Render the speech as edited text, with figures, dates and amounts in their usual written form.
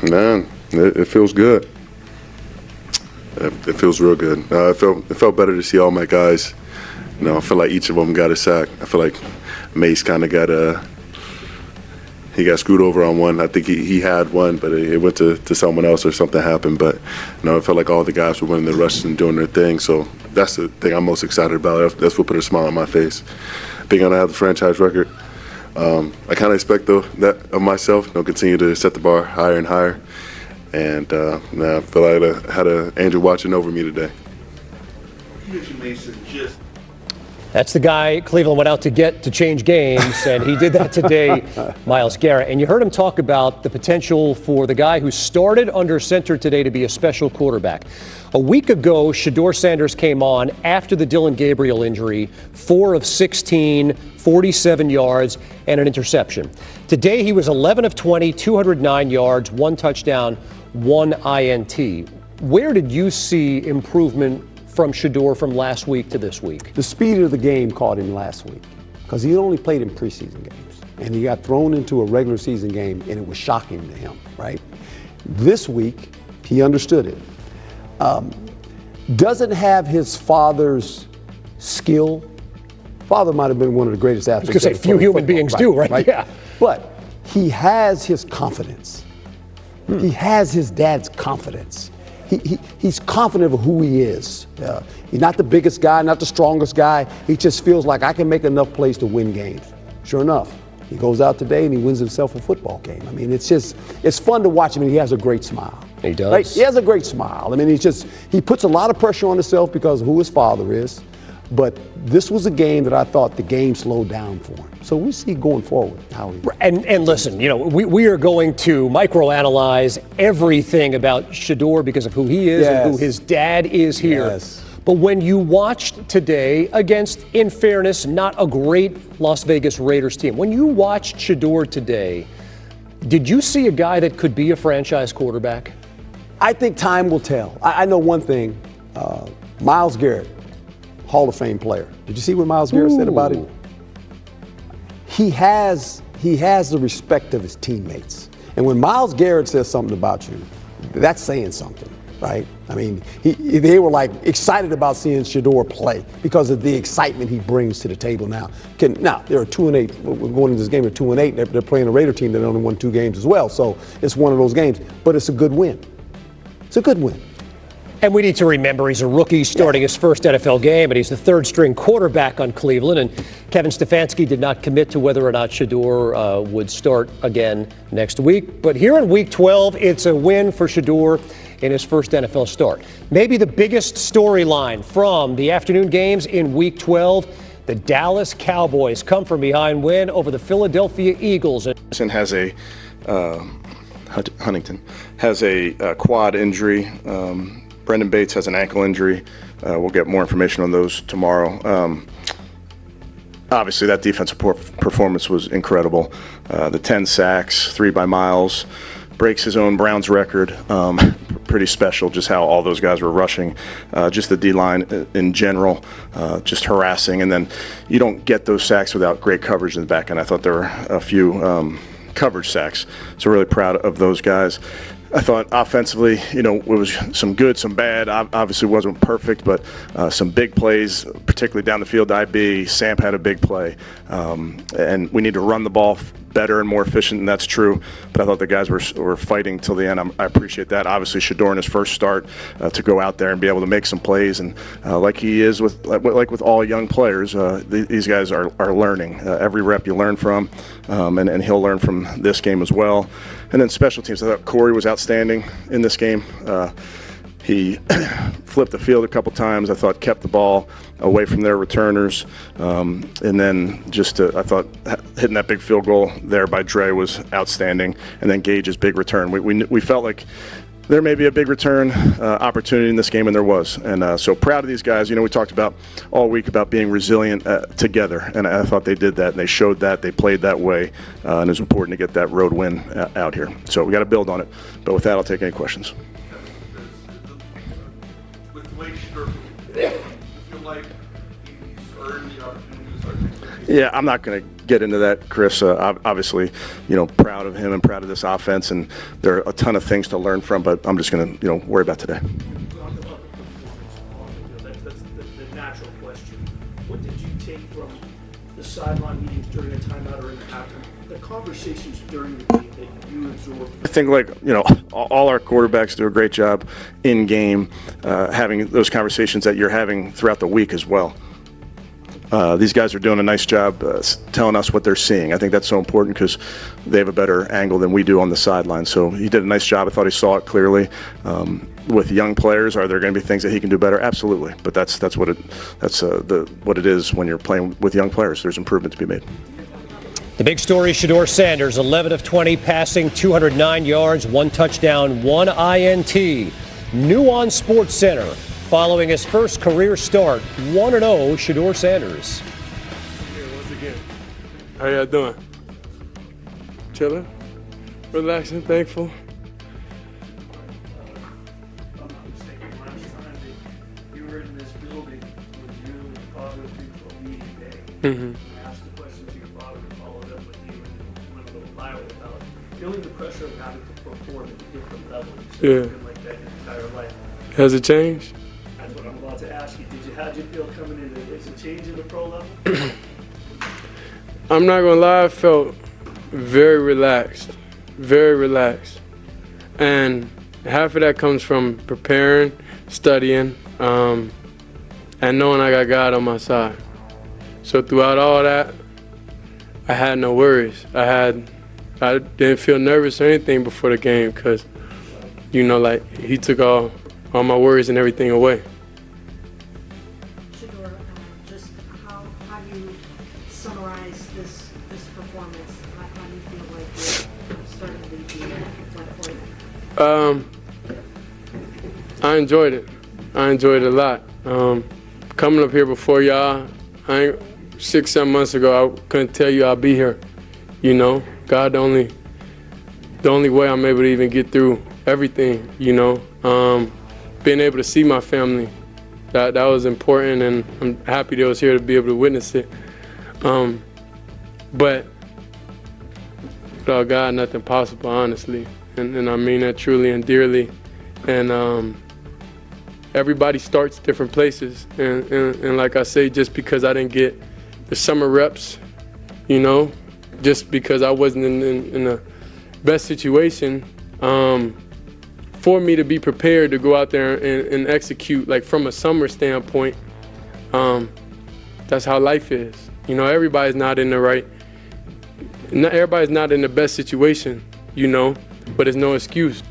Man, it feels good. It feels real good. It felt better to see all my guys. I feel like each of them got a sack. I feel like Mace kind of got he got screwed over on one. I think he had one, but it went to someone else or something happened. But I felt like all the guys were winning their rushes and doing their thing. So that's the thing I'm most excited about. That's what put a smile on my face. Being able to have the franchise record. I kind of expect that of myself. Continue to set the bar higher and higher. And I feel like I had an angel watching over me today. That's the guy Cleveland went out to get to change games, and he did that today, Myles Garrett. And you heard him talk about the potential for the guy who started under center today to be a special quarterback. A week ago, Shedeur Sanders came on after the Dylan Gabriel injury, 4 of 16, 47 yards, and an interception. Today, he was 11 of 20, 209 yards, 1 touchdown, 1 INT. Where did you see improvement from Shedeur from last week to this week? The speed of the game caught him last week because he only played in preseason games. And he got thrown into a regular season game, and it was shocking to him, right? This week, he understood it. Doesn't have his father's skill. Father might have been one of the greatest athletes. Because a few human beings do, right? Yeah. But he has his confidence. He has his dad's confidence. He's confident of who he is. He's not the biggest guy, not the strongest guy. He just feels like I can make enough plays to win games. Sure enough, he goes out today and he wins himself a football game. I mean, it's fun to watch him, and he has a great smile. He does. Right? He has a great smile. I mean, he puts a lot of pressure on himself because of who his father is. But this was a game that I thought the game slowed down for him. So we see going forward how he. And listen, we are going to microanalyze everything about Shedeur because of who he is and who his dad is here. Yes. But when you watched today against, in fairness, not a great Las Vegas Raiders team, when you watched Shedeur today, did you see a guy that could be a franchise quarterback? I think time will tell. I know one thing. Myles Garrett, Hall of Fame player. Did you see what Myles Garrett said about him? He has the respect of his teammates. And when Myles Garrett says something about you, that's saying something, right? I mean, they were like excited about seeing Shedeur play because of the excitement he brings to the table now. Now, they're 2-8. We're going into this game at 2-8. They're playing a Raider team that only won 2 games as well. So it's one of those games. But it's a good win. It's a good win. And we need to remember he's a rookie starting his first NFL game, and he's the third-string quarterback on Cleveland. And Kevin Stefanski did not commit to whether or not Shedeur would start again next week. But here in Week 12, it's a win for Shedeur in his first NFL start. Maybe the biggest storyline from the afternoon games in Week 12, the Dallas Cowboys come from behind win over the Philadelphia Eagles. Huntington has a quad injury. Brendan Bates has an ankle injury. We'll get more information on those tomorrow. Obviously, that defensive performance was incredible. The 10 sacks, 3 by Myles, breaks his own Browns record. Pretty special just how all those guys were rushing. Just the D-line in general, just harassing. And then you don't get those sacks without great coverage in the back end. I thought there were a few coverage sacks. So really proud of those guys. I thought offensively, it was some good, some bad. Obviously wasn't perfect, but some big plays, particularly down the field. Samp had a big play. And we need to run the ball better and more efficient, and that's true. But I thought the guys were fighting till the end. I appreciate that. Obviously, Shedeur in his first start to go out there and be able to make some plays. And like he is with all young players, these guys are learning. Every rep you learn from, and he'll learn from this game as well. And then special teams. I thought Corey was outstanding in this game. He flipped the field a couple times. I thought kept the ball away from their returners. And then I thought hitting that big field goal there by Dre was outstanding. And then Gage's big return. We felt like there may be a big return opportunity in this game, and there was. And so proud of these guys. We talked about all week about being resilient together, and I thought they did that, and they showed that. They played that way, and it's important to get that road win out here. So we got to build on it. But with that, I'll take any questions. With the way Shedeur, you feel like he's earned the opportunity to start? Yeah, I'm not going to get into that, Chris. Obviously, proud of him and proud of this offense, and there are a ton of things to learn from, but I'm just going to, worry about today. That's the natural question. What did you take from the sideline meetings during a timeout or in the halftime, the conversations during the game that you absorbed? I think, all our quarterbacks do a great job in game, having those conversations that you're having throughout the week as well. These guys are doing a nice job telling us what they're seeing. I think that's so important because they have a better angle than we do on the sideline. So he did a nice job. I thought he saw it clearly. With young players, are there going to be things that he can do better? Absolutely. But that's what it is when you're playing with young players. There's improvement to be made. The big story, Shedeur Sanders, 11 of 20, passing 209 yards, 1 touchdown, 1 INT. New on SportsCenter. Following his first career start, 1-0, Shedeur Sanders. Here, once again. How y'all doing? Chilling? Relaxing, thankful. If I'm not mistaken, last time that you were in this building was you and your father to a meeting day. Mm-hmm. I asked the question to your father and followed up with you and went a little viral about feeling the pressure of having to perform at a different level. So Yeah. it's been like that your entire life. Has it changed? That's what I'm about to ask you. How did you feel coming in? Is it change in the pro level? I'm not gonna lie, I felt very relaxed. And half of that comes from preparing, studying, and knowing I got God on my side. So throughout all that, I had no worries. I didn't feel nervous or anything before the game because, he took all my worries and everything away. Shedeur, just how do you summarize this performance? How do you feel like you're starting the year went for you? I enjoyed it. I enjoyed it a lot. Coming up here before y'all, 6-7 months ago, I couldn't tell you I'd be here. God, the only way I'm able to even get through everything. Being able to see my family, that was important, and I'm happy they was here to be able to witness it. But without God, nothing possible, honestly, and I mean that truly and dearly. And everybody starts different places, and like I say, just because I didn't get the summer reps, just because I wasn't in the best situation. For me to be prepared to go out there and execute, like from a summer standpoint, that's how life is. Everybody's not in everybody's not in the best situation, but it's no excuse.